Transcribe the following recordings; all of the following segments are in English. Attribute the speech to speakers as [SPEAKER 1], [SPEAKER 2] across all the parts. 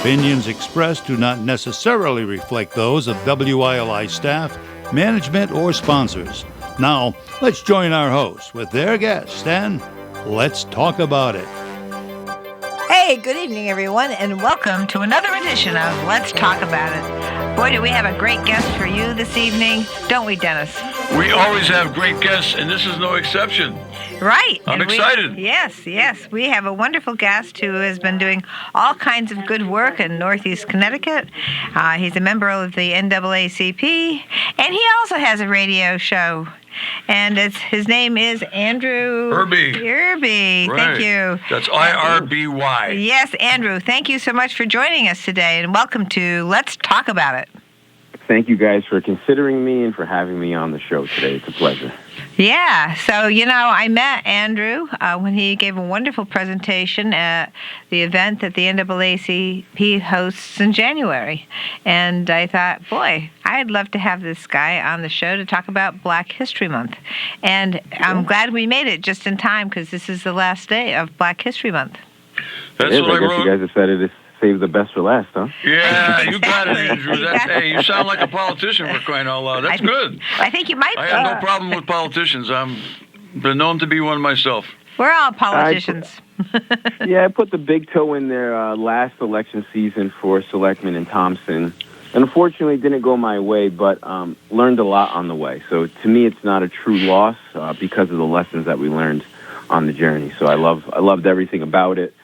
[SPEAKER 1] opinions expressed do not necessarily reflect those of WILI staff, management, or sponsors. Now, let's join our hosts with their guests and let's talk about it.
[SPEAKER 2] Hey, good evening, everyone, and welcome to another edition of Let's Talk About It. Boy, do we have a great guest for you this evening, don't we, Dennis?
[SPEAKER 3] We always have great guests, and this is no exception.
[SPEAKER 2] Right.
[SPEAKER 3] I'm excited.
[SPEAKER 2] Yes. We have a wonderful guest who has been doing all kinds of good work in Northeast Connecticut. He's a member of the NAACP, and he also has a radio show. And his name is Andrew
[SPEAKER 3] Irby.
[SPEAKER 2] Right. Thank you.
[SPEAKER 3] That's IRBY.
[SPEAKER 2] Yes, Andrew, thank you so much for joining us today, and welcome to Let's Talk About It.
[SPEAKER 4] Thank you guys for considering me and for having me on the show today. It's a pleasure.
[SPEAKER 2] Yeah, so, I met Andrew when he gave a wonderful presentation at the event that the NAACP hosts in January. And I thought, boy, I'd love to have this guy on the show to talk about Black History Month. And I'm glad we made it just in time because this is the last day of Black History Month.
[SPEAKER 3] That's what I wrote.
[SPEAKER 4] You guys decided to save the best for last, huh?
[SPEAKER 3] Yeah, you got it, Andrew. Hey, you sound like a politician for crying out loud. That's good.
[SPEAKER 2] I think you might be.
[SPEAKER 3] I have no problem with politicians. I'm been known to be one myself.
[SPEAKER 2] We're all politicians.
[SPEAKER 4] I put the big toe in there last election season for Selectman in Thompson. And unfortunately, it didn't go my way, but learned a lot on the way. So to me, it's not a true loss because of the lessons that we learned on the journey. So I loved everything about it.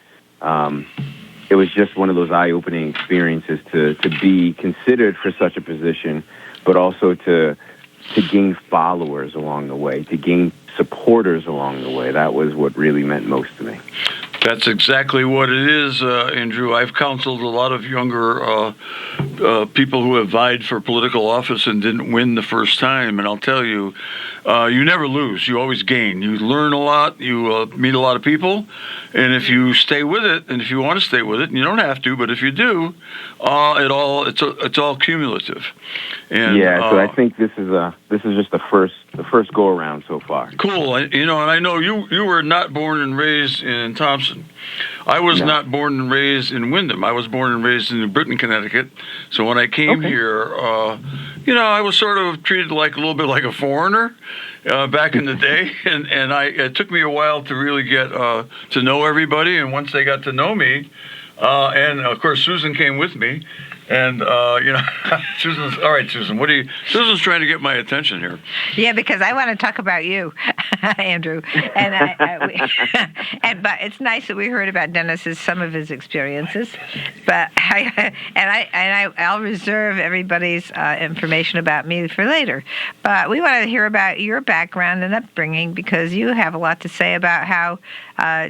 [SPEAKER 4] It was just one of those eye-opening experiences to be considered for such a position, but also to gain followers along the way, to gain supporters along the way. That was what really meant most to me.
[SPEAKER 3] That's exactly what it is, Andrew. I've counseled a lot of younger people who have vied for political office and didn't win the first time, and I'll tell you, you never lose. You always gain. You learn a lot. You meet a lot of people, and if you stay with it, and if you want to stay with it, and you don't have to, but if you do, it's all cumulative. And,
[SPEAKER 4] so I think this is just the first go around so far.
[SPEAKER 3] Cool. And I know you were not born and raised in Thompson. I was not born and raised in Windham. I was born and raised in New Britain, Connecticut. So when I came here, I was sort of treated like a little bit like a foreigner back in the day, and it took me a while to really get to know everybody. And once they got to know me, and of course Susan came with me. And, Susan's, all right, Susan, Susan's trying to get my attention here.
[SPEAKER 2] Yeah, because I want to talk about you, Andrew. And but it's nice that we heard about some of his experiences. But I'll reserve everybody's information about me for later. But we want to hear about your background and upbringing because you have a lot to say about how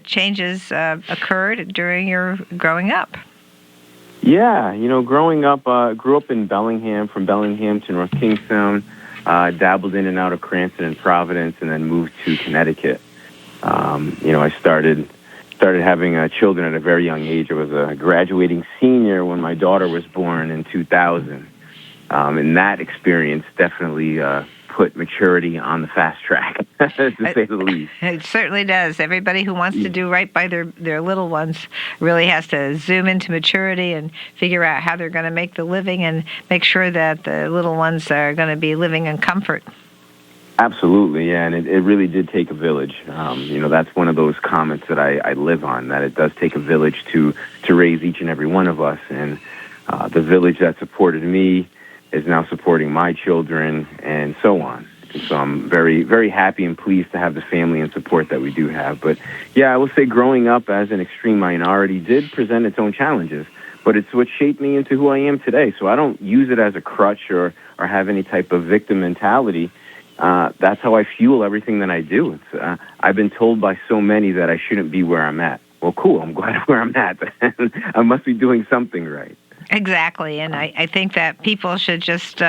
[SPEAKER 2] changes occurred during your growing up.
[SPEAKER 4] Yeah, growing up, grew up in Bellingham, from Bellingham to North Kingstown, dabbled in and out of Cranston and Providence, and then moved to Connecticut. I started having children at a very young age. I was a graduating senior when my daughter was born in 2000. And that experience definitely put maturity on the fast track, to say the least.
[SPEAKER 2] It certainly does. Everybody who wants to do right by their little ones really has to zoom into maturity and figure out how they're going to make the living and make sure that the little ones are going to be living in comfort.
[SPEAKER 4] Absolutely, yeah, and it really did take a village. That's one of those comments that I live on, that it does take a village to raise each and every one of us, and the village that supported me is now supporting my children, and so on. And so I'm very, very happy and pleased to have the family and support that we do have. But yeah, I will say growing up as an extreme minority did present its own challenges, but it's what shaped me into who I am today. So I don't use it as a crutch or have any type of victim mentality. That's how I fuel everything that I do. I've been told by so many that I shouldn't be where I'm at. Well, cool, I'm glad where I'm at. I must be doing something right.
[SPEAKER 2] Exactly, and I think that people should just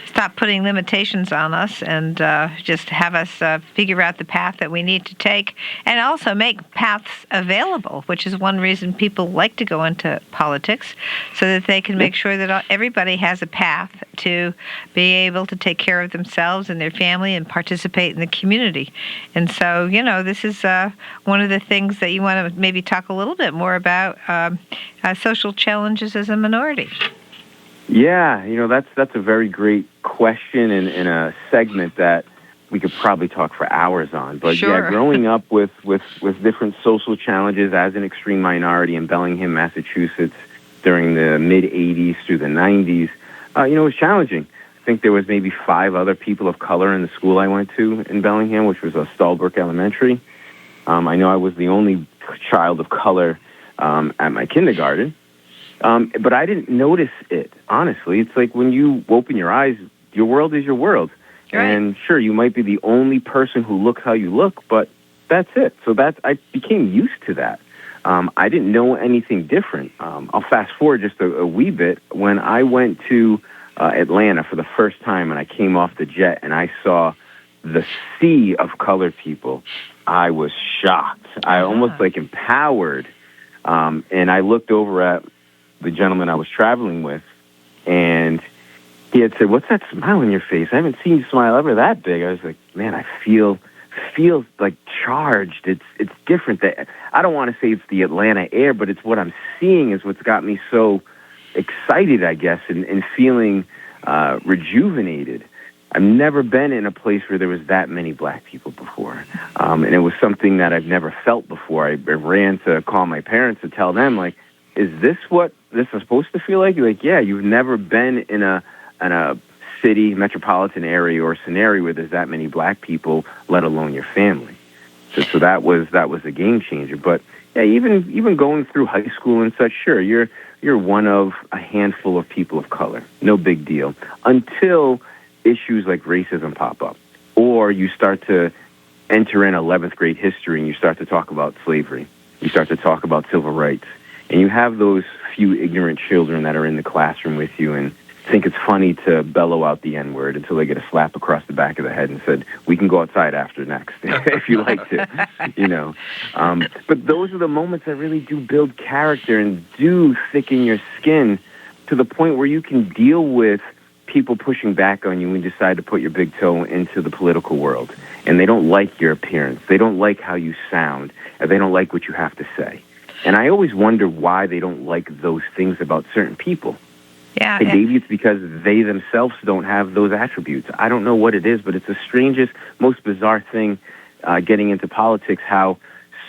[SPEAKER 2] stop putting limitations on us and just have us figure out the path that we need to take, and also make paths available, which is one reason people like to go into politics, so that they can make sure that everybody has a path to be able to take care of themselves and their family and participate in the community. And so, this is one of the things that you want to maybe talk a little bit more about, social challenges as a minority.
[SPEAKER 4] Yeah, that's a very great question and a segment that we could probably talk for hours on. But
[SPEAKER 2] sure.
[SPEAKER 4] Yeah, growing up with different social challenges as an extreme minority in Bellingham, Massachusetts during the mid-'80s through the '90s, it was challenging. I think there was maybe 5 other people of color in the school I went to in Bellingham, which was a Stallbrook Elementary. I know I was the only child of color at my kindergarten. But I didn't notice it, honestly. It's like when you open your eyes, your world is your world.
[SPEAKER 2] Right.
[SPEAKER 4] And sure, you might be the only person who looks how you look, but that's it. So I became used to that. I didn't know anything different. I'll fast forward just a wee bit. When I went to Atlanta for the first time and I came off the jet and I saw the sea of colored people, I was shocked. I almost empowered. And I looked over at the gentleman I was traveling with, and he had said, "What's that smile on your face? I haven't seen you smile ever that big." I was like, "Man, I feel like charged. It's different. That I don't want to say it's the Atlanta air, but it's what I'm seeing is what's got me so excited, I guess, and feeling rejuvenated. I've never been in a place where there was that many black people before, and it was something that I've never felt before. I ran to call my parents to tell them, like, is this what this is supposed to feel like? You're like, yeah, you've never been in a city, metropolitan area or scenario where there's that many black people, let alone your family. So that was a game changer. But yeah, even going through high school and such, sure, you're one of a handful of people of color. No big deal. Until issues like racism pop up, or you start to enter in 11th grade history and you start to talk about slavery. You start to talk about civil rights. And you have those few ignorant children that are in the classroom with you and think it's funny to bellow out the N-word until they get a slap across the back of the head and said, "We can go outside after next if you like to," But those are the moments that really do build character and do thicken your skin to the point where you can deal with people pushing back on you when you decide to put your big toe into the political world. And they don't like your appearance. They don't like how you sound. And they don't like what you have to say. And I always wonder why they don't like those things about certain people.
[SPEAKER 2] Yeah.
[SPEAKER 4] And maybe it's because they themselves don't have those attributes. I don't know what it is, but it's the strangest, most bizarre thing getting into politics, how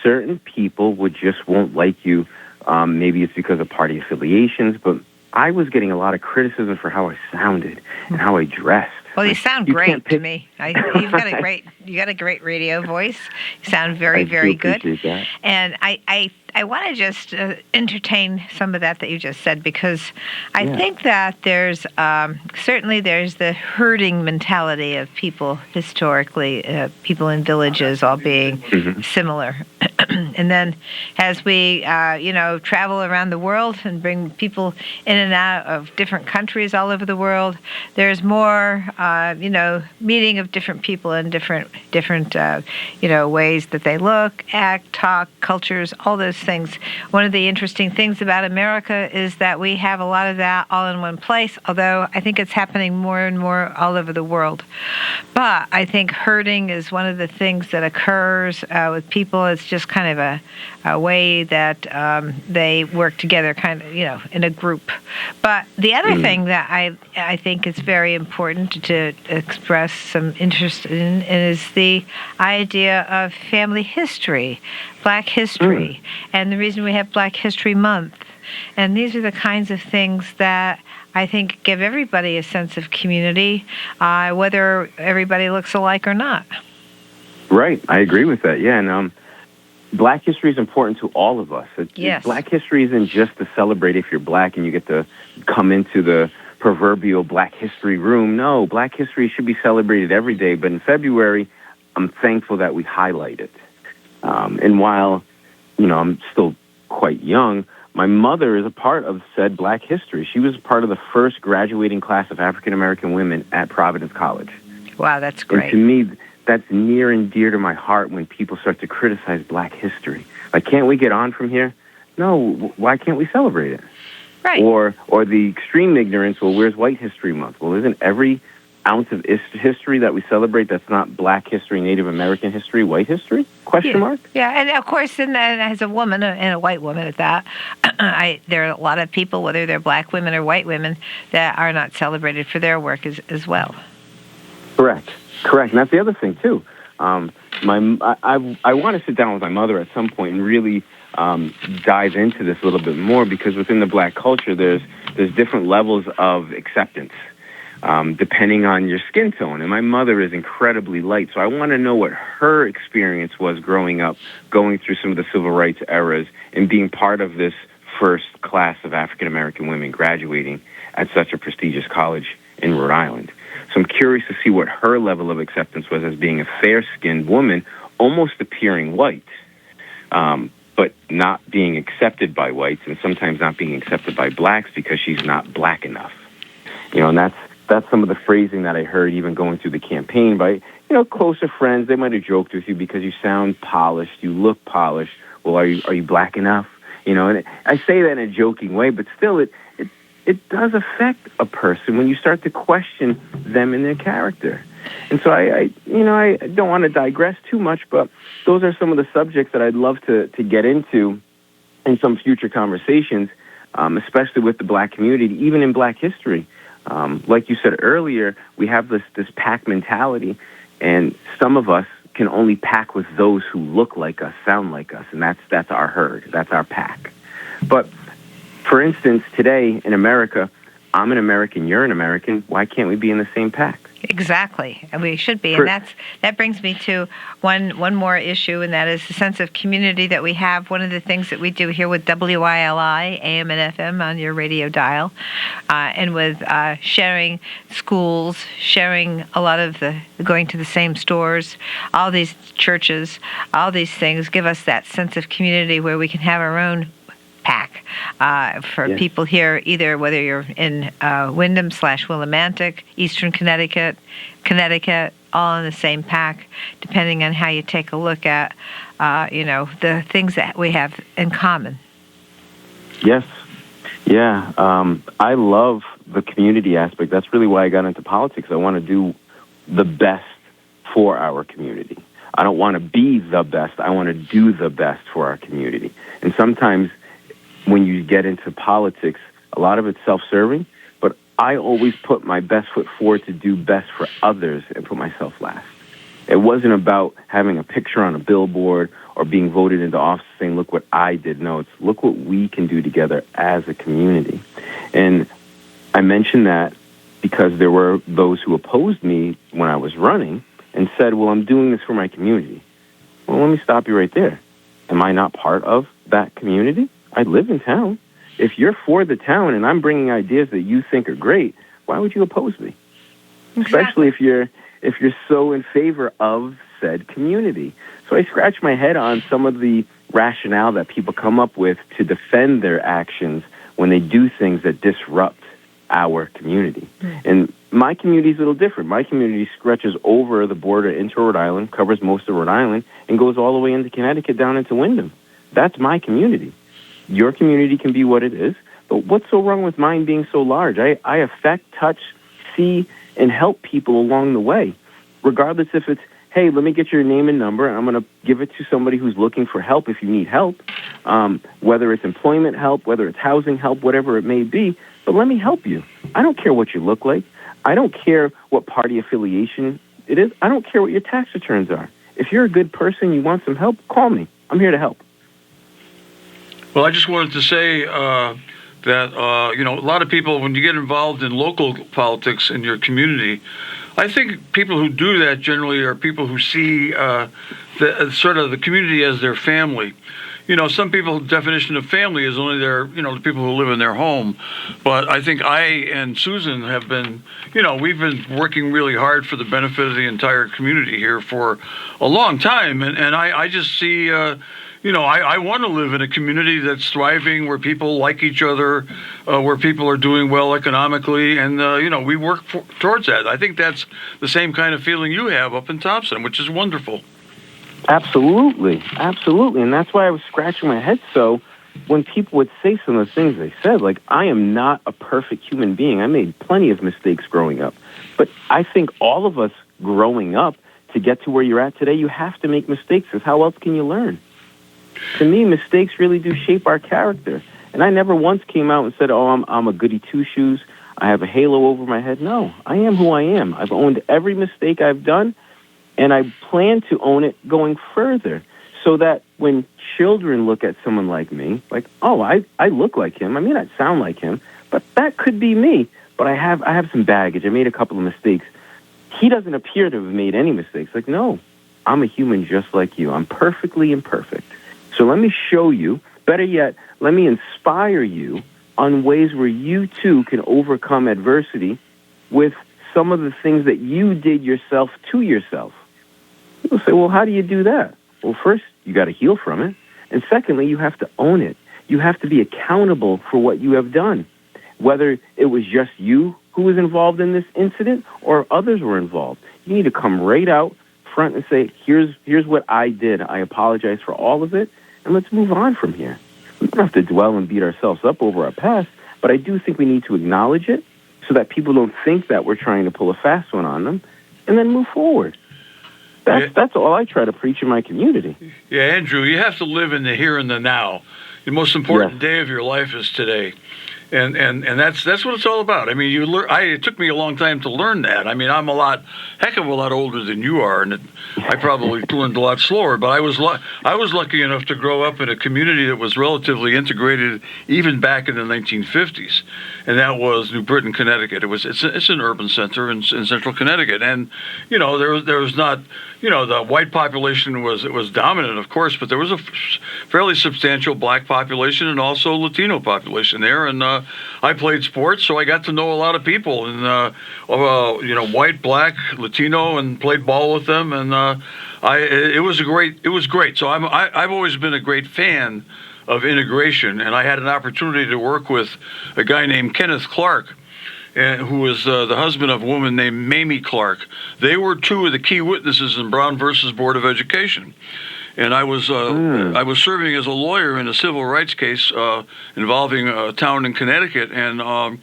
[SPEAKER 4] certain people just won't like you. Maybe it's because of party affiliations, but I was getting a lot of criticism for how I sounded and how I dressed.
[SPEAKER 2] Well, you sound great to me. You've got a great radio voice. You sound very, very good.
[SPEAKER 4] That.
[SPEAKER 2] And I want to just entertain some of that you just said, because I think that there's certainly there's the herding mentality of people historically, people in villages all being similar. And then as we, travel around the world and bring people in and out of different countries all over the world, there's more, meeting of different people in different ways that they look, act, talk, cultures, all those things. One of the interesting things about America is that we have a lot of that all in one place, although I think it's happening more and more all over the world. But I think herding is one of the things that occurs with people. It's just kind of a way that they work together, kind of, in a group. But the other thing that I think is very important to express some interest in is the idea of family history, Black history, and the reason we have Black History Month. And these are the kinds of things that I think give everybody a sense of community, whether everybody looks alike or not.
[SPEAKER 4] Right. I agree with that. Yeah. And Black history is important to all of us.
[SPEAKER 2] Yes.
[SPEAKER 4] Black history isn't just to celebrate if you're Black and you get to come into the proverbial Black history room. No, Black history should be celebrated every day. But in February, I'm thankful that we highlight it. And while, I'm still quite young, my mother is a part of said Black history. She was part of the first graduating class of African-American women at Providence College.
[SPEAKER 2] Wow, that's great.
[SPEAKER 4] And to me, that's near and dear to my heart when people start to criticize Black history. Like, can't we get on from here? No, why can't we celebrate it?
[SPEAKER 2] Right.
[SPEAKER 4] Or the extreme ignorance, well, where's White History Month? Well, isn't every ounce of history that we celebrate that's not Black history, Native American history, white history? Question mark?
[SPEAKER 2] Yeah, and of course, and as a woman, and a white woman at that, there are a lot of people, whether they're Black women or white women, that are not celebrated for their work as well.
[SPEAKER 4] Correct. And that's the other thing, too. I want to sit down with my mother at some point and really dive into this a little bit more, because within the Black culture, there's different levels of acceptance depending on your skin tone. And my mother is incredibly light, so I want to know what her experience was growing up, going through some of the civil rights eras, and being part of this first class of African-American women graduating at such a prestigious college in Rhode Island. So I'm curious to see what her level of acceptance was as being a fair-skinned woman, almost appearing white, but not being accepted by whites, and sometimes not being accepted by Blacks because she's not Black enough. And that's some of the phrasing that I heard even going through the campaign by, closer friends. They might have joked with you because you sound polished, you look polished. Well, are you Black enough? And I say that in a joking way, but still it does affect a person when you start to question them and their character. And so I don't want to digress too much, but those are some of the subjects that I'd love to get into in some future conversations, especially with the Black community, even in Black history. Like you said earlier, we have this pack mentality, and some of us can only pack with those who look like us, sound like us, and that's our herd, that's our pack. But for instance, today in America, I'm an American, you're an American. Why can't we be in the same pack?
[SPEAKER 2] Exactly, and we should be. And that brings me to one more issue, and that is the sense of community that we have. One of the things that we do here with WILI, AM and FM on your radio dial, and with sharing schools, sharing a lot of going to the same stores, all these churches, all these things give us that sense of community where we can have our own pack for people here, either whether you're in Wyndham/Willimantic, Eastern Connecticut, all in the same pack, depending on how you take a look at, the things that we have in common.
[SPEAKER 4] Yes. Yeah. I love the community aspect. That's really why I got into politics. I want to do the best for our community. I don't want to be the best. I want to do the best for our community. And sometimes when you get into politics, a lot of it's self-serving, but I always put my best foot forward to do best for others and put myself last. It wasn't about having a picture on a billboard or being voted into office saying, look what I did. No, it's look what we can do together as a community. And I mention that because there were those who opposed me when I was running and said, well, I'm doing this for my community. Well, let me stop you right there. Am I not part of that community? I live in town. If you're for the town and I'm bringing ideas that you think are great, why would you oppose me? Especially if you're so in favor of said community. So I scratch my head on some of the rationale that people come up with to defend their actions when they do things that disrupt our community. And my community is a little different. My community stretches over the border into Rhode Island, covers most of Rhode Island, and goes all the way into Connecticut down into Wyndham. That's my community. Your community can be what it is, but what's so wrong with mine being so large? I affect, touch, see, and help people along the way, regardless if it's, hey, let me get your name and number, and I'm going to give it to somebody who's looking for help if you need help, whether it's employment help, whether it's housing help, whatever it may be, but let me help you. I don't care what you look like. I don't care what party affiliation it is. I don't care what your tax returns are. If you're a good person, you want some help, call me. I'm here to help.
[SPEAKER 3] Well, I just wanted to say that, a lot of people, when you get involved in local politics in your community, I think people who do that generally are people who see the community as their family. Some people's definition of family is only the people who live in their home. But I think I and Susan have been, we've been working really hard for the benefit of the entire community here for a long time. And I just see, I want to live in a community that's thriving, where people like each other, where people are doing well economically, and we work towards that. I think that's the same kind of feeling you have up in Thompson, which is wonderful.
[SPEAKER 4] Absolutely, absolutely, and that's why I was scratching my head so when people would say some of the things they said. Like, I am not a perfect human being. I made plenty of mistakes growing up, but I think all of us growing up, to get to where you're at today, you have to make mistakes, because how else can you learn? To me, mistakes really do shape our character. And I never once came out and said, oh, I'm a goody two-shoes, I have a halo over my head. No, I am who I am. I've owned every mistake I've done, and I plan to own it going further, so that when children look at someone like me, like, oh, I look like him. I may not sound like him, but that could be me. But I have some baggage. I made a couple of mistakes. He doesn't appear to have made any mistakes. Like, no, I'm a human just like you. I'm perfectly imperfect. So let me show you, better yet, let me inspire you on ways where you too can overcome adversity with some of the things that you did yourself to yourself. People say, well, how do you do that? Well, first, you got to heal from it. And secondly, you have to own it. You have to be accountable for what you have done, whether it was just you who was involved in this incident or others were involved. You need to come right out front and say, here's what I did. I apologize for all of it, and let's move on from here. We don't have to dwell and beat ourselves up over our past, but I do think we need to acknowledge it so that people don't think that we're trying to pull a fast one on them, and then move forward. That's all I try to preach in my community.
[SPEAKER 3] Yeah, Andrew, you have to live in the here and the now. The most important day of your life is today. And that's what it's all about. I mean, it took me a long time to learn that. I mean, I'm heck of a lot older than you are, and I probably learned a lot slower. But I was lucky enough to grow up in a community that was relatively integrated, even back in the 1950s, and that was New Britain, Connecticut. It's an urban center in central Connecticut, and there was not. The white population was dominant, of course, but there was a fairly substantial black population and also Latino population there. And I played sports, so I got to know a lot of people, and white, black, Latino, and played ball with them. And it was great. So I've always been a great fan of integration, and I had an opportunity to work with a guy named Kenneth Clark, who was the husband of a woman named Mamie Clark. They were two of the key witnesses in Brown versus Board of Education. And I was serving as a lawyer in a civil rights case involving a town in Connecticut, and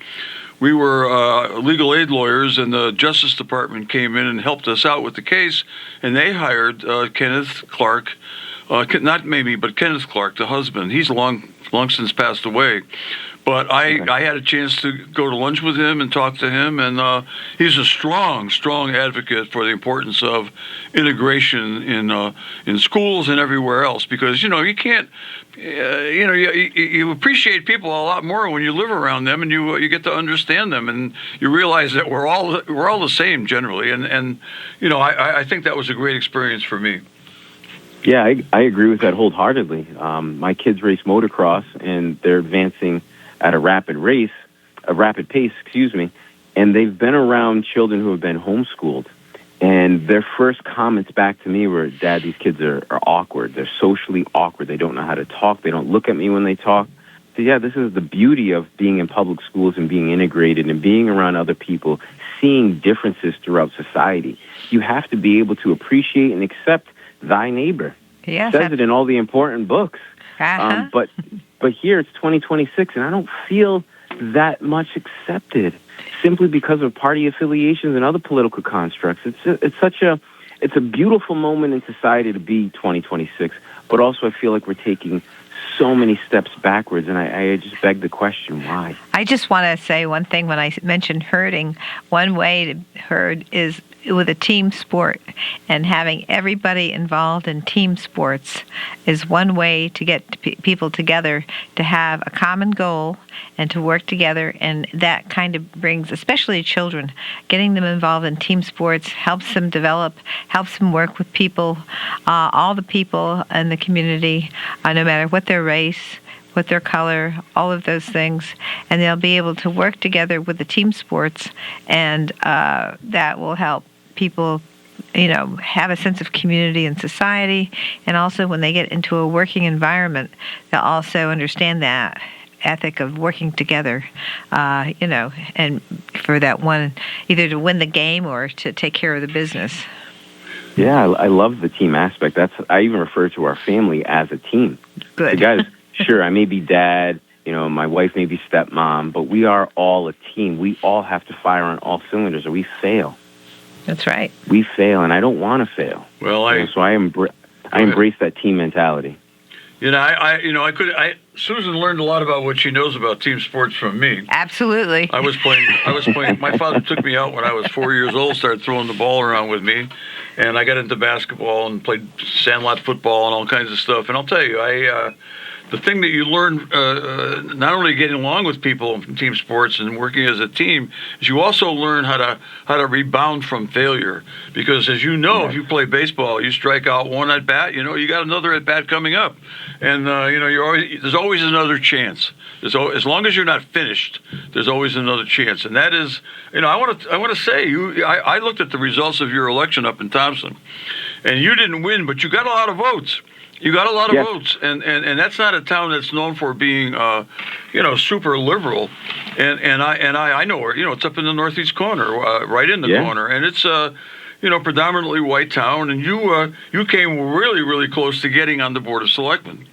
[SPEAKER 3] we were legal aid lawyers, and the Justice Department came in and helped us out with the case, and they hired Kenneth Clark, not Mamie, but Kenneth Clark, the husband. He's long since passed away. But I had a chance to go to lunch with him and talk to him, and he's a strong advocate for the importance of integration in schools and everywhere else, because you can't, you appreciate people a lot more when you live around them and you get to understand them, and you realize that we're all the same generally, and I think that was a great experience for me.
[SPEAKER 4] Yeah, I agree with that wholeheartedly. My kids race motocross, and they're advancing at a rapid pace, and they've been around children who have been homeschooled. And their first comments back to me were, Dad, these kids are awkward. They're socially awkward. They don't know how to talk. They don't look at me when they talk. So yeah, this is the beauty of being in public schools and being integrated and being around other people, seeing differences throughout society. You have to be able to appreciate and accept thy neighbor.
[SPEAKER 2] Yes,
[SPEAKER 4] it says it in all the important books.
[SPEAKER 2] Uh-huh.
[SPEAKER 4] But here it's 2026, and I don't feel that much accepted simply because of party affiliations and other political constructs. It's a beautiful moment in society to be 2026, but also I feel like we're taking so many steps backwards, and I just beg the question, why?
[SPEAKER 2] I just want to say one thing when I mentioned herding. One way to herd is with a team sport, and having everybody involved in team sports is one way to get people together to have a common goal and to work together, and that kind of brings, especially children, getting them involved in team sports helps them develop, helps them work with people, all the people in the community, no matter what their race, what their color, all of those things, and they'll be able to work together with the team sports, and that will help people have a sense of community and society. And also when they get into a working environment, they'll also understand that ethic of working together, and for that one, either to win the game or to take care of the business.
[SPEAKER 4] Yeah, I love the team aspect. I even refer to our family as a team.
[SPEAKER 2] Good.
[SPEAKER 4] The guys, sure, I may be dad, my wife may be stepmom, but we are all a team. We all have to fire on all cylinders or we fail.
[SPEAKER 2] That's right.
[SPEAKER 4] We fail, and I don't want to fail.
[SPEAKER 3] Well,
[SPEAKER 4] so I embrace that team mentality.
[SPEAKER 3] Susan learned a lot about what she knows about team sports from me.
[SPEAKER 2] Absolutely.
[SPEAKER 3] I was playing. My father took me out when I was 4 years old, started throwing the ball around with me, and I got into basketball and played sandlot football and all kinds of stuff. And I'll tell you, the thing that you learn, not only getting along with people in team sports and working as a team, is you also learn how to rebound from failure. Because as you know, if you play baseball, you strike out one at bat, you got another at bat coming up, and there's always another chance. As long as you're not finished, there's always another chance. And that is, I want to say, I looked at the results of your election up in Thompson, and you didn't win, but you got a lot of votes. You got a lot of votes, and that's not a town that's known for being, super liberal, and I know where, it's up in the northeast corner, right in the corner, and it's predominantly white town, and you came really, really close to getting on the Board of Selectmen.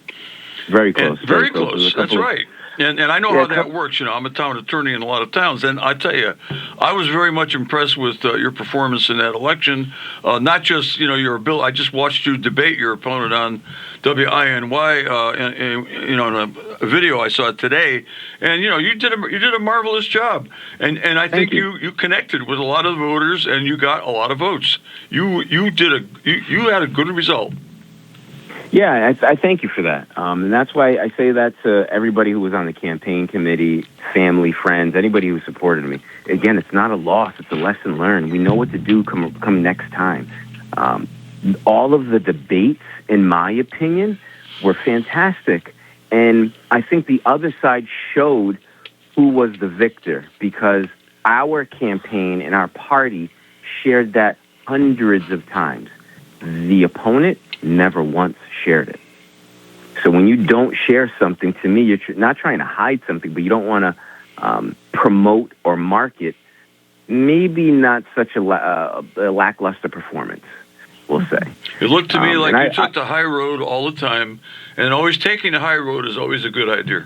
[SPEAKER 4] Very close.
[SPEAKER 3] Very close. That's right. And I know how that works. I'm a town attorney in a lot of towns, and I tell you, I was very much impressed with your performance in that election. Not just your ability. I just watched you debate your opponent on WINY, in a video I saw today, and you did a marvelous job. And I think you connected with a lot of the voters, and you got a lot of votes. You had a good result.
[SPEAKER 4] Yeah, I thank you for that. And that's why I say that to everybody who was on the campaign committee, family, friends, anybody who supported me. Again, it's not a loss. It's a lesson learned. We know what to do come next time. All of the debates, in my opinion, were fantastic. And I think the other side showed who was the victor because our campaign and our party shared that hundreds of times. The opponent never once shared it. So when you don't share something, to me, you're not trying to hide something, but you don't want to promote or market maybe not such a lackluster performance, we'll say.
[SPEAKER 3] It looked to me like you took the high road all the time, and always taking the high road is always a good idea.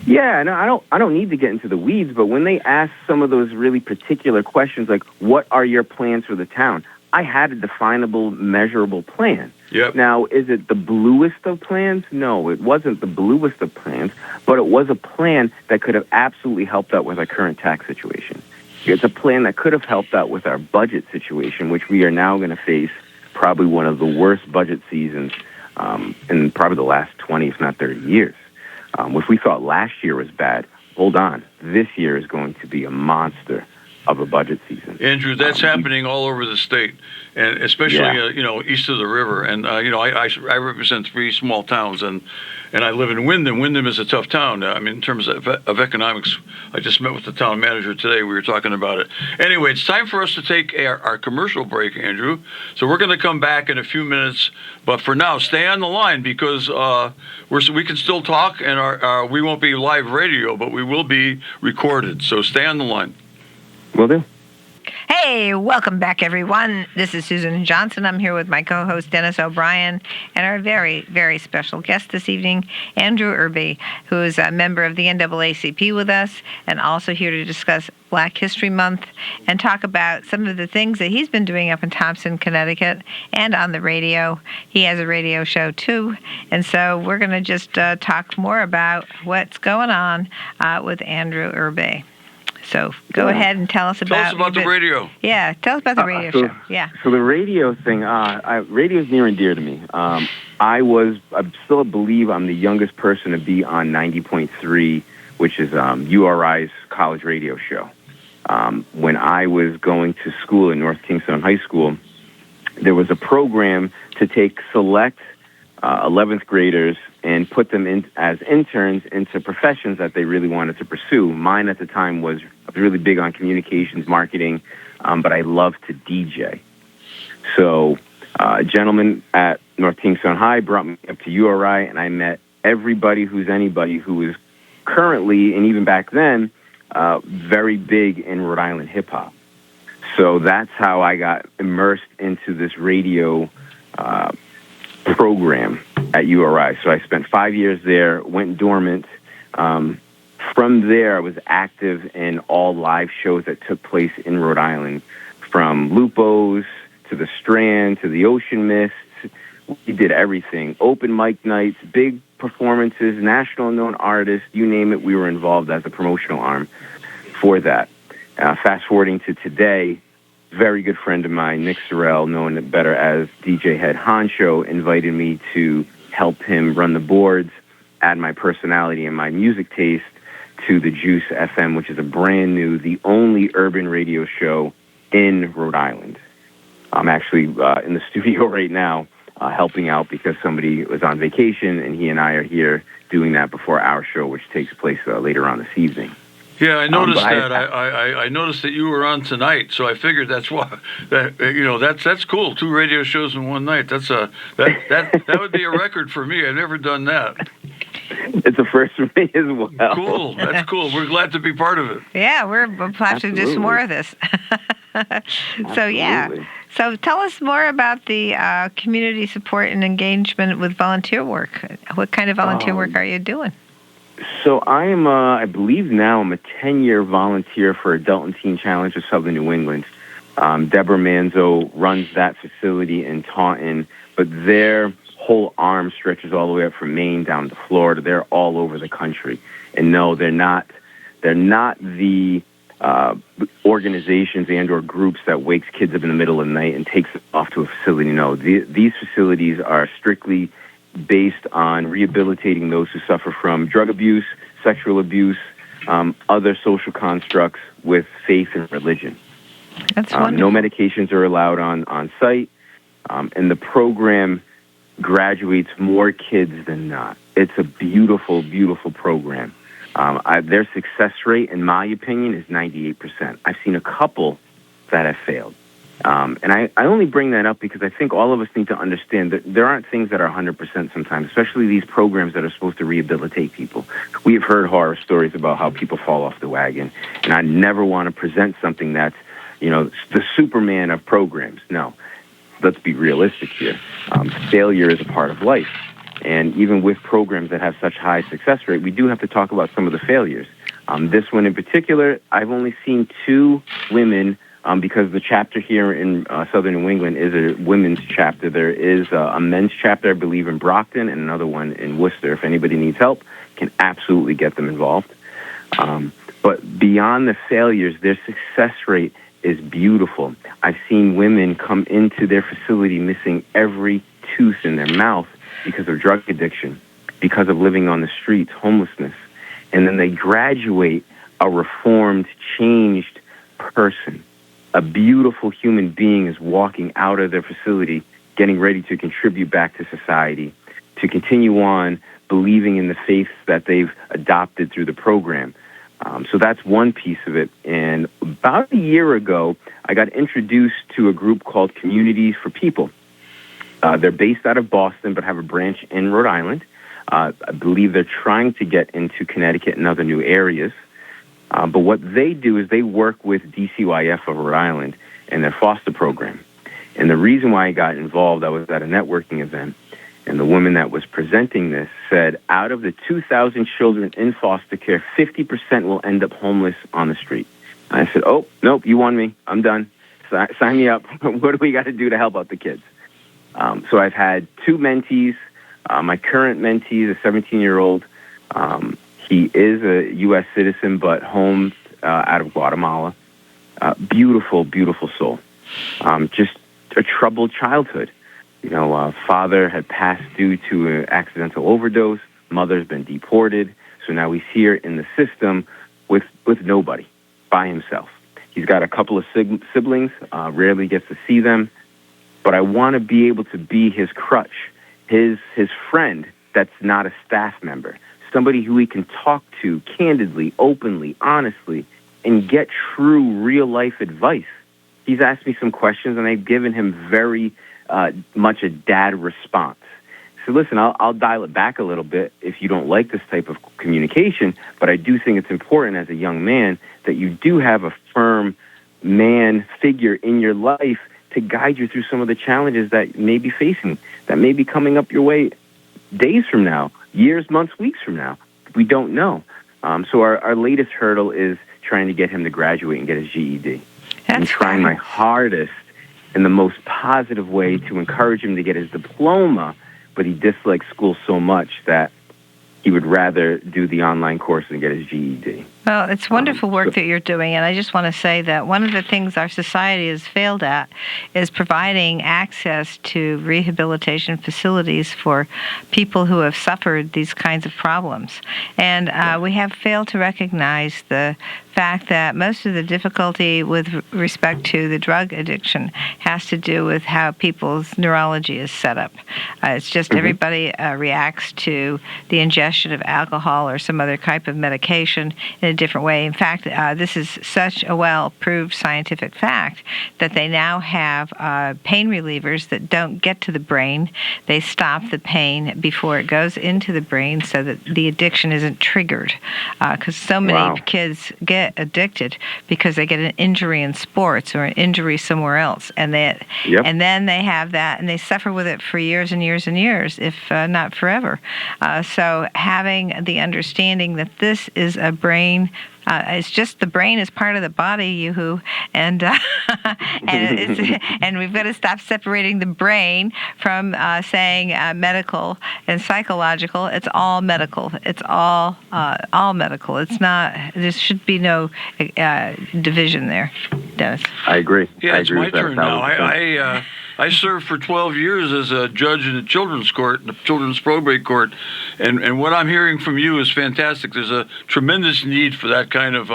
[SPEAKER 4] Yeah, no, I don't need to get into the weeds, but when they ask some of those really particular questions, like, what are your plans for the town? I had a definable, measurable plan.
[SPEAKER 3] Yep.
[SPEAKER 4] Now, is it the bluest of plans? No, it wasn't the bluest of plans, but it was a plan that could have absolutely helped out with our current tax situation. It's a plan that could have helped out with our budget situation, which we are now going to face probably one of the worst budget seasons in probably the last 20, if not 30 years. If we thought last year was bad, hold on. This year is going to be a monster of a budget season.
[SPEAKER 3] Andrew, that's happening all over the state, and especially east of the river. And I represent 3 small towns, and I live in Windham. Windham is a tough town. In terms of economics, I just met with the town manager today. We were talking about it. Anyway, it's time for us to take our commercial break, Andrew. So we're going to come back in a few minutes, but for now, stay on the line because we can still talk, and we won't be live radio, but we will be recorded. So stay on the line.
[SPEAKER 4] Will do.
[SPEAKER 2] Hey, welcome back, everyone. This is Susan Johnson. I'm here with my co-host, Dennis O'Brien, and our very, very special guest this evening, Andrew Irby, who is a member of the NAACP with us and also here to discuss Black History Month and talk about some of the things that he's been doing up in Thompson, Connecticut, and on the radio. He has a radio show, too. And so we're going to just talk more about what's going on with Andrew Irby. So go ahead and tell us about
[SPEAKER 3] the radio.
[SPEAKER 2] Yeah, tell us about the radio show. Yeah.
[SPEAKER 4] So the radio thing, radio is near and dear to me. I still believe I'm the youngest person to be on 90.3, which is URI's college radio show. When I was going to school in North Kingston High School, there was a program to take select 11th graders and put them in as interns into professions that they really wanted to pursue. Mine at the time was really big on communications, marketing, but I loved to DJ. So a gentleman at North Kingstown High brought me up to URI, and I met everybody who's anybody who was currently, and even back then, very big in Rhode Island hip-hop. So that's how I got immersed into this radio program at URI. So I spent 5 years there, went dormant. From there, I was active in all live shows that took place in Rhode Island, from Lupo's to the Strand to the Ocean Mist. We did everything. Open mic nights, big performances, national known artists, you name it, we were involved as a promotional arm for that. Fast forwarding to today, very good friend of mine, Nick Sorrell, known better as DJ Head Honcho, invited me to help him run the boards, add my personality and my music taste to the Juice FM, which is a brand new, the only urban radio show in Rhode Island. I'm actually in the studio right now helping out because somebody was on vacation, and he and I are here doing that before our show, which takes place later on this evening.
[SPEAKER 3] Yeah, I noticed that. I noticed that you were on tonight, so I figured that's why. That's cool. 2 radio shows in one night. That would be a record for me. I've never done that.
[SPEAKER 4] It's a first for me as well.
[SPEAKER 3] Cool. That's cool. We're glad to be part of it.
[SPEAKER 2] Yeah, we'll have to do some more of this. So, yeah. So tell us more about the community support and engagement with volunteer work. What kind of volunteer work are you doing?
[SPEAKER 4] So I am, I believe now I'm a 10-year volunteer for Adult and Teen Challenge of Southern New England. Deborah Manzo runs that facility in Taunton, but their whole arm stretches all the way up from Maine down to Florida. They're all over the country. And no, they're not the organizations and or groups that wakes kids up in the middle of the night and takes them off to a facility. No, these facilities are strictly based on rehabilitating those who suffer from drug abuse, sexual abuse, other social constructs with faith and religion.
[SPEAKER 2] That's wonderful.
[SPEAKER 4] No medications are allowed on site, and the program graduates more kids than not. It's a beautiful, beautiful program. Their success rate, in my opinion, is 98%. I've seen a couple that have failed. And I only bring that up because I think all of us need to understand that there aren't things that are 100% sometimes, especially these programs that are supposed to rehabilitate people. We have heard horror stories about how people fall off the wagon, and I never want to present something that's, the Superman of programs. No, let's be realistic here. Failure is a part of life. And even with programs that have such high success rate, we do have to talk about some of the failures. This one in particular, I've only seen 2 women because the chapter here in Southern New England is a women's chapter. There is a men's chapter, I believe, in Brockton, and another one in Worcester. If anybody needs help, can absolutely get them involved. But beyond the failures, their success rate is beautiful. I've seen women come into their facility missing every tooth in their mouth because of drug addiction, because of living on the streets, homelessness. And then they graduate a reformed, changed person. A beautiful human being is walking out of their facility, getting ready to contribute back to society, to continue on believing in the faith that they've adopted through the program. So that's one piece of it. And about a year ago, I got introduced to a group called Communities for People. They're based out of Boston, but have a branch in Rhode Island. I believe they're trying to get into Connecticut and other new areas. But what they do is they work with DCYF of Rhode Island and their foster program. And the reason why I got involved, I was at a networking event, and the woman that was presenting this said, out of the 2,000 children in foster care, 50% will end up homeless on the street. And I said, oh, nope, you won me. I'm done. Sign me up. What do we got to do to help out the kids? So I've had 2 mentees. My current mentee is a 17-year-old. He is a U.S. citizen, but home out of Guatemala. Beautiful, beautiful soul. Just a troubled childhood. Father had passed due to an accidental overdose. Mother's been deported. So now he's here in the system with nobody, by himself. He's got a couple of siblings, rarely gets to see them. But I want to be able to be his crutch, his friend that's not a staff member, somebody who he can talk to candidly, openly, honestly, and get true real-life advice. he's asked me some questions, and I've given him very much a dad response. So listen, I'll dial it back a little bit if you don't like this type of communication, but I do think it's important as a young man that you do have a firm man figure in your life to guide you through some of the challenges that may be facing, that may be coming up your way days from now, years, months, weeks from now. We don't know. So our latest hurdle is trying to get him to graduate and get his GED. I'm trying my hardest in the most positive way to encourage him to get his diploma, but he dislikes school so much that he would rather do the online course and get his GED.
[SPEAKER 2] Well, it's wonderful work that you're doing, and I just want to say that one of the things our society has failed at is providing access to rehabilitation facilities for people who have suffered these kinds of problems. And we have failed to recognize the fact that most of the difficulty with respect to the drug addiction has to do with how people's neurology is set up. It's just everybody reacts to the ingestion of alcohol or some other type of medication in a different way. In fact, this is such a well-proved scientific fact that they now have pain relievers that don't get to the brain. They stop the pain before it goes into the brain so that the addiction isn't triggered. Because so many kids get addicted because they get an injury in sports or an injury somewhere else, and and then they have that and they suffer with it for years and years and years, if not forever. So having the understanding that this is a brain, it's just the brain is part of the body, yoo-hoo, and and we've got to stop separating the brain from saying medical and psychological. It's all medical. It's all medical. It's not. There should be no division there, Dennis.
[SPEAKER 4] I agree.
[SPEAKER 3] Yeah, it's my turn now. I served for 12 years as a judge in the children's court, the children's probate court, and what I'm hearing from you is fantastic. There's a tremendous need for that kind of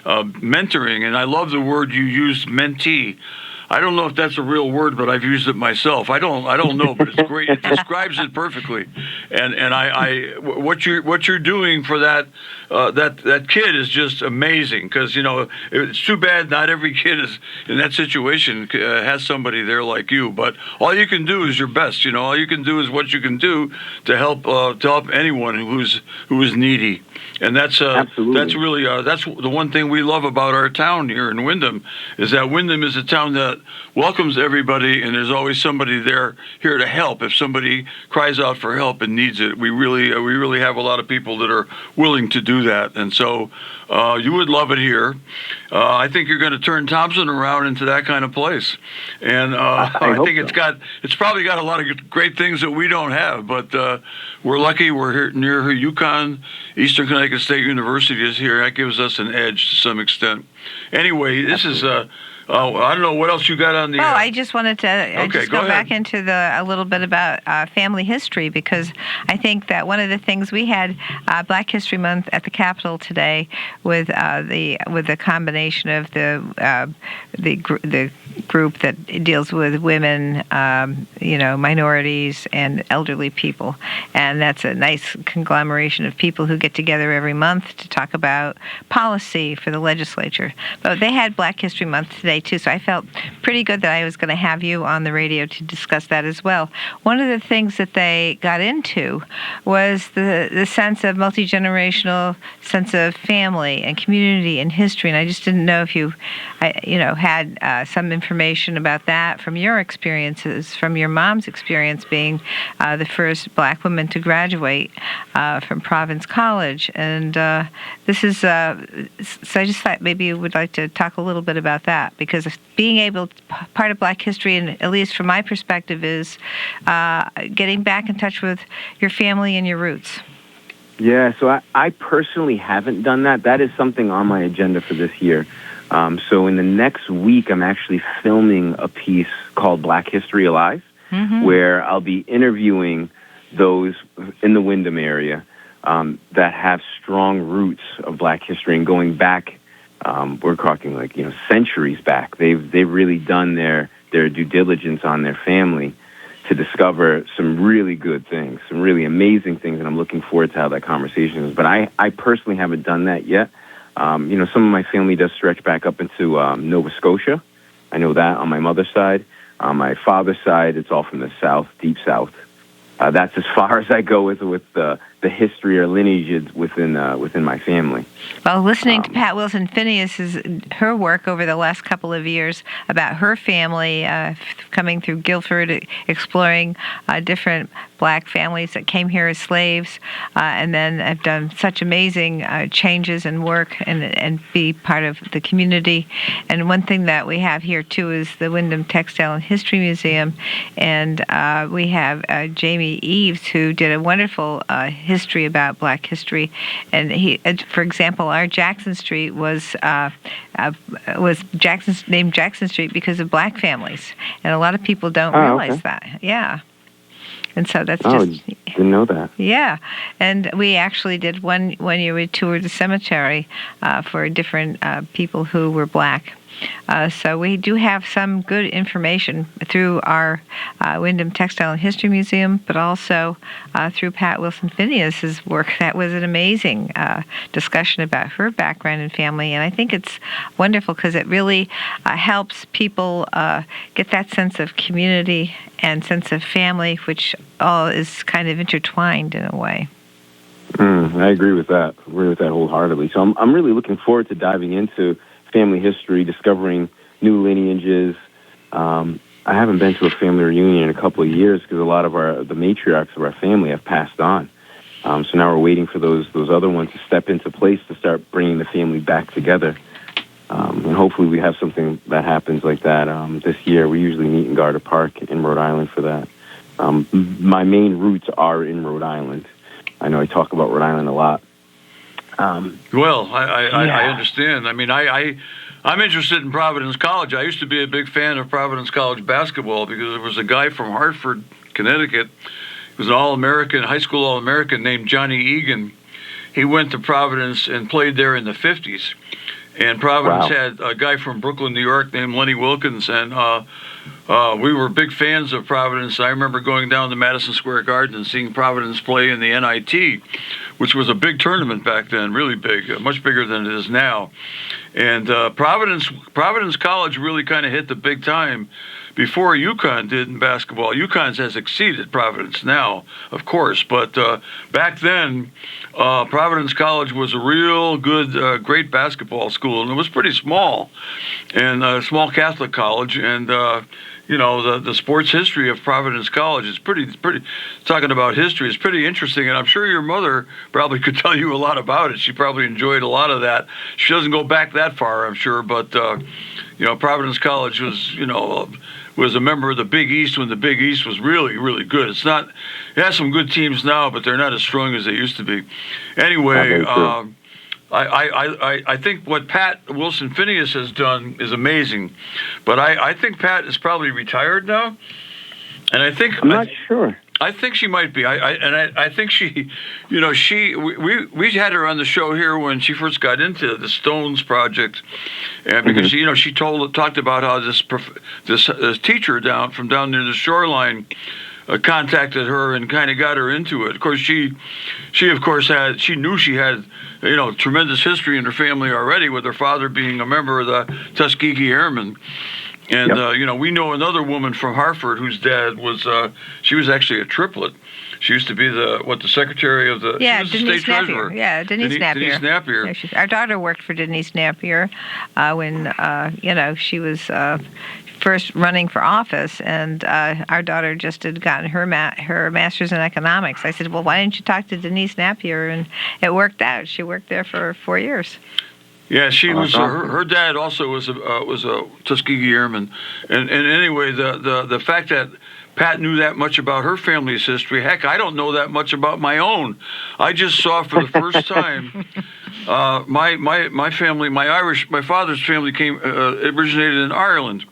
[SPEAKER 3] mentoring, and I love the word you used, mentee. I don't know if that's a real word, but I've used it myself. I don't know, but it's great. It describes it perfectly. And what you're doing for that kid is just amazing, because it's too bad not every kid is in that situation has somebody there like you. But all you can do is your best. All you can do is what you can do to help anyone who is needy. And that's really that's the one thing we love about our town here in Windham, is that Windham is a town that welcomes everybody, and there's always somebody there here to help. If somebody cries out for help and needs it, we really have a lot of people that are willing to do that. And so you would love it here. I think you're going to turn Thompson around into that kind of place, and I think it's probably got a lot of great things that we don't have. But we're lucky. We're here near UConn. Eastern Connecticut State University is here. That gives us an edge to some extent. Anyway, this is I don't know what else you got on the.
[SPEAKER 2] Well, I just wanted to go back into a little bit about family history, because I think that one of the things we had Black History Month at the Capitol today with the combination of the group that deals with women, minorities and elderly people, and that's a nice conglomeration of people who get together every month to talk about policy for the legislature. But they had Black History Month today too, so I felt pretty good that I was going to have you on the radio to discuss that as well. One of the things that they got into was the sense of multi-generational sense of family and community and history, and I just didn't know if you had some information about that from your experiences, from your mom's experience being the first Black woman to graduate from Providence College, and this is so I just thought maybe you would like to talk a little bit about that, because being able part of Black history, and at least from my perspective, is getting back in touch with your family and your roots.
[SPEAKER 4] Yeah, so I personally haven't done that. That is something on my agenda for this year. So in the next week, I'm actually filming a piece called Black History Alive, where I'll be interviewing those in the Windham area that have strong roots of Black history and going back. We're talking centuries back. They've really done their due diligence on their family to discover some really good things, some really amazing things, and I'm looking forward to how that conversation is. But I personally haven't done that yet. Some of my family does stretch back up into Nova Scotia, I know that on my mother's side. On my father's side, it's all from the South, deep South. That's as far as I go with the history or lineage within my family.
[SPEAKER 2] Well, listening to Pat Wilson Phineas's her work over the last couple of years about her family coming through Guilford, exploring different black families that came here as slaves, and then have done such amazing changes and work and be part of the community. And one thing that we have here too is the Wyndham Textile and History Museum, and we have Jamie Eves, who did a wonderful history about Black history, and he, for example, our Jackson Street was named Jackson Street because of Black families, and a lot of people don't realize that. Yeah. And so that's just...
[SPEAKER 4] didn't know that.
[SPEAKER 2] Yeah. And we actually did one year we toured the cemetery for different people who were Black. So we do have some good information through our Wyndham Textile and History Museum, but also through Pat Wilson Phineas's work. That was an amazing discussion about her background and family, and I think it's wonderful because it really helps people get that sense of community and sense of family, which all is kind of intertwined in a way.
[SPEAKER 4] I agree with that. I agree with that wholeheartedly. So I'm really looking forward to diving into family history, discovering new lineages. I haven't been to a family reunion in a couple of years because a lot of the matriarchs of our family have passed on. So now we're waiting for those other ones to step into place to start bringing the family back together. And hopefully we have something that happens like that this year. We usually meet in Garter Park in Rhode Island for that. My main roots are in Rhode Island. I know I talk about Rhode Island a lot.
[SPEAKER 3] Well, I understand. I mean, I'm interested in Providence College. I used to be a big fan of Providence College basketball because there was a guy from Hartford, Connecticut. He was an All-American, high school All-American named Johnny Egan. He went to Providence and played there in the 50s. And Providence had a guy from Brooklyn, New York named Lenny Wilkins, and we were big fans of Providence. I remember going down to Madison Square Garden and seeing Providence play in the NIT, which was a big tournament back then, really big, much bigger than it is now. And Providence College really kind of hit the big time before UConn did in basketball. UConn has exceeded Providence now, of course, but back then, Providence College was a real good, great basketball school, and it was pretty small, and a small Catholic college, and the sports history of Providence College is pretty. Talking about history is pretty interesting, and I'm sure your mother probably could tell you a lot about it. She probably enjoyed a lot of that. She doesn't go back that far, I'm sure, but Providence College was a member of the Big East when the Big East was really, really good. It has some good teams now, but they're not as strong as they used to be. Anyway, I think what Pat Wilson Phineas has done is amazing, but I think Pat is probably retired now, and I'm not sure. I think she might be. I think she, we had her on the show here when she first got into the Stones project, and because she talked about how this teacher down near the shoreline contacted her and kind of got her into it. Of course, she knew she had tremendous history in her family already, with her father being a member of the Tuskegee Airmen. And, we know another woman from Hartford whose dad was, she was actually a triplet. She used to be the secretary of the,
[SPEAKER 2] Denise
[SPEAKER 3] state
[SPEAKER 2] Napier.
[SPEAKER 3] treasurer.
[SPEAKER 2] Yeah, Denise Napier.
[SPEAKER 3] Denise Napier.
[SPEAKER 2] Yeah, our daughter worked for Denise Napier when, she was first running for office, and our daughter just had gotten her master's in economics. I said, well, why didn't you talk to Denise Napier? And it worked out. She worked there for 4 years.
[SPEAKER 3] Yeah, she was. Her dad also was a Tuskegee Airman, and anyway, the fact that Pat knew that much about her family's history. Heck, I don't know that much about my own. I just saw for the first time my family, my father's family originated in Ireland.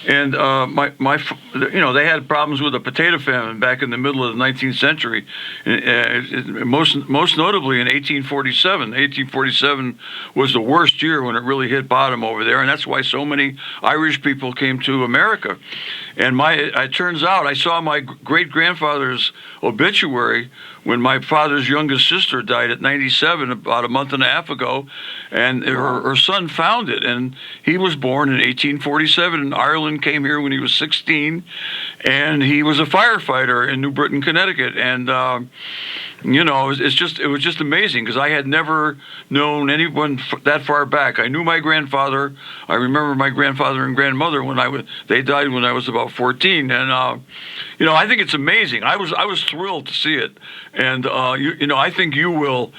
[SPEAKER 3] And they had problems with a potato famine back in the middle of the 19th century, most notably in 1847. 1847 was the worst year when it really hit bottom over there, and that's why so many Irish people came to America. And it turns out I saw my great-grandfather's obituary when my father's youngest sister died at 97 about a month and a half ago, and her son found it. And he was born in 1847 in Ireland, came here when he was 16, and he was a firefighter in New Britain, Connecticut. And it was just amazing because I had never known anyone that far back. I knew my grandfather. I remember my grandfather and grandmother they died when I was about 14, and I think it's amazing. I was thrilled to see it, and I think you will.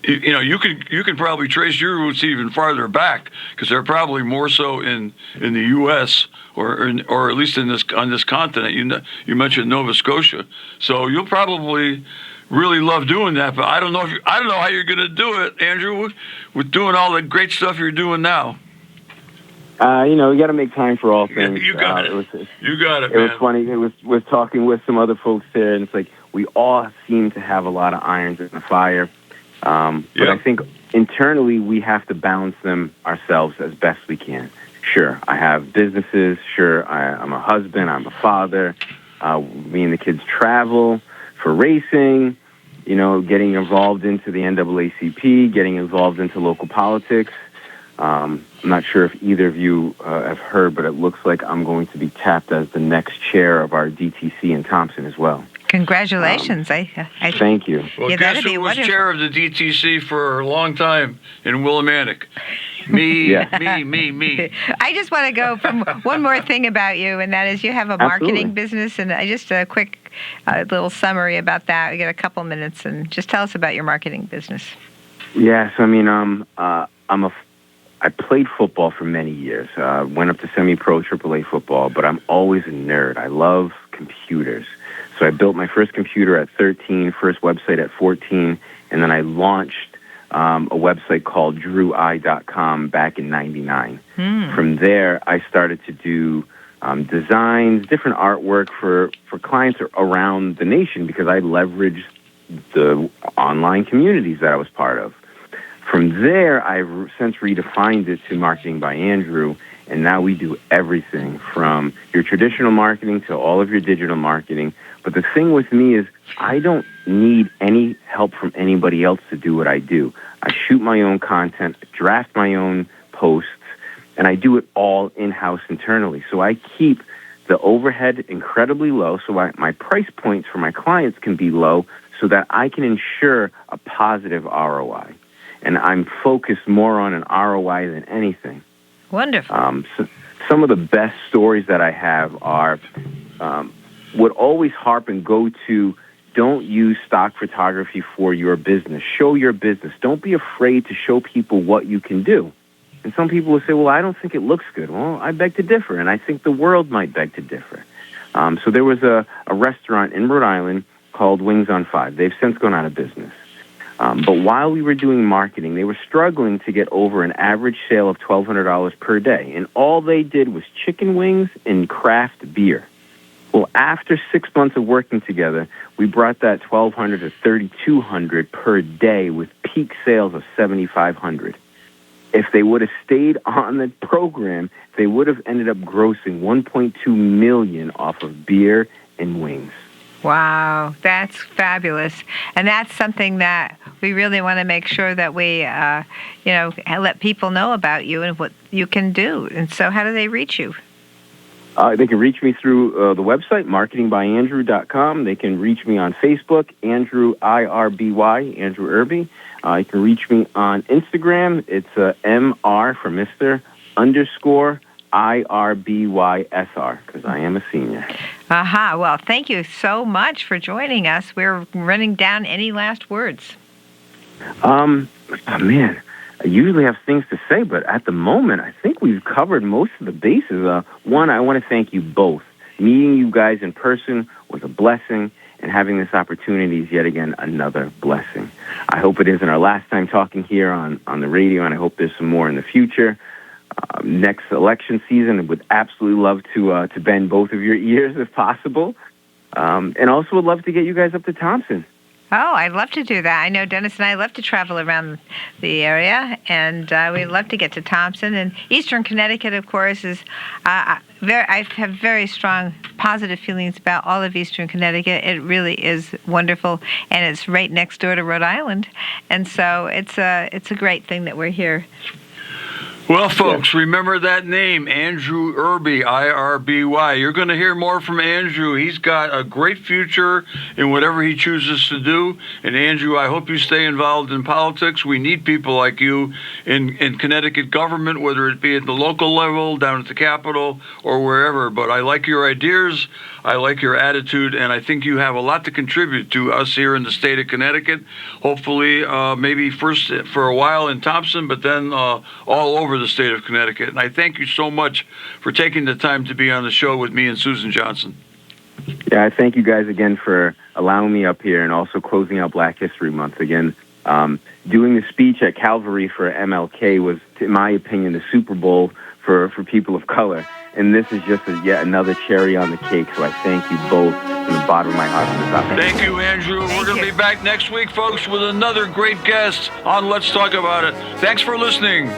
[SPEAKER 3] You can probably trace your roots even farther back because they're probably more so in the U.S. or at least on this continent. You mentioned Nova Scotia, so you'll probably really love doing that, but I don't know how you're going to do it, Andrew, with doing all the great stuff you're doing now.
[SPEAKER 4] You got to make time for all things.
[SPEAKER 3] You got it. You got it.
[SPEAKER 4] It was funny. It was talking with some other folks there, and it's like we all seem to have a lot of irons in the fire. But I think internally we have to balance them ourselves as best we can. Sure, I have businesses. Sure, I'm a husband. I'm a father. Me and the kids travel for racing, getting involved into the NAACP, getting involved into local politics. I'm not sure if either of you have heard, but it looks like I'm going to be tapped as the next chair of our DTC in Thompson as well.
[SPEAKER 2] Congratulations.
[SPEAKER 4] Thank you.
[SPEAKER 3] Well, guess who was chair of the DTC for a long time in Willimantic? Me.
[SPEAKER 2] I just want to go from one more thing about you, and that is you have a marketing business, and just a quick little summary about that. We got a couple minutes, and just tell us about your marketing business.
[SPEAKER 4] Yes, I mean, I played football for many years. Went up to semi-pro AAA football, but I'm always a nerd. I love computers. So I built my first computer at 13, first website at 14, and then I launched a website called DrewI.com back in 99. From there, I started to do designs, different artwork for clients around the nation because I leveraged the online communities that I was part of. From there, I've since redefined it to Marketing by Andrew, and now we do everything from your traditional marketing to all of your digital marketing. But the thing with me is I don't need any help from anybody else to do what I do. I shoot my own content, draft my own posts, and I do it all in-house internally. So I keep the overhead incredibly low so my price points for my clients can be low so that I can ensure a positive ROI. And I'm focused more on an ROI than anything.
[SPEAKER 2] Wonderful.
[SPEAKER 4] So some of the best stories that I have are would always harp and go to don't use stock photography for your business. Show your business. Don't be afraid to show people what you can do. And some people will say, well, I don't think it looks good. Well, I beg to differ, and I think the world might beg to differ. So there was a restaurant in Rhode Island called Wings on 5. They've since gone out of business. But while we were doing marketing, they were struggling to get over an average sale of $1,200 per day. And all they did was chicken wings and craft beer. Well, after 6 months of working together, we brought that $1,200 to $3,200 per day with peak sales of $7,500. If they would have stayed on the program, they would have ended up grossing $1.2 million off of beer and wings.
[SPEAKER 2] Wow, that's fabulous. And that's something that we really want to make sure that we, let people know about you and what you can do. And so how do they reach you?
[SPEAKER 4] They can reach me through the website, marketingbyandrew.com. They can reach me on Facebook, Andrew, IRBY, Andrew Irby. You can reach me on Instagram. It's MR for Mr. _ IRBYSR, because I am a senior.
[SPEAKER 2] Aha. Well, thank you so much for joining us. We're running down. Any last words?
[SPEAKER 4] Man, I usually have things to say, but at the moment, I think we've covered most of the bases. One, I want to thank you both. Meeting you guys in person was a blessing, and having this opportunity is yet again another blessing. I hope it isn't our last time talking here on the radio, and I hope there's some more in the future. Next election season, I would absolutely love to bend both of your ears if possible. And also would love to get you guys up to Thompson.
[SPEAKER 2] Oh, I'd love to do that. I know Dennis and I love to travel around the area, and we'd love to get to Thompson. And Eastern Connecticut, of course, is I have very strong positive feelings about all of Eastern Connecticut. It really is wonderful, and it's right next door to Rhode Island, and so it's a great thing that we're here.
[SPEAKER 3] Well, folks, remember that name, Andrew Irby, I-R-B-Y. You're going to hear more from Andrew. He's got a great future in whatever he chooses to do. And, Andrew, I hope you stay involved in politics. We need people like you in Connecticut government, whether it be at the local level, down at the Capitol, or wherever. But I like your ideas. I like your attitude, and I think you have a lot to contribute to us here in the state of Connecticut. Hopefully, maybe first for a while in Thompson, but then all over the state of Connecticut. And I thank you so much for taking the time to be on the show with me and Susan Johnson.
[SPEAKER 4] Yeah, I thank you guys again for allowing me up here and also closing out Black History Month. Again, doing the speech at Calvary for MLK was, in my opinion, the Super Bowl for people of color. And this is just yet another cherry on the cake. So I thank you both from the bottom of my heart from this opportunity.
[SPEAKER 3] Thank you, Andrew. We're going to be back next week, folks, with another great guest on Let's Talk About It. Thanks for listening.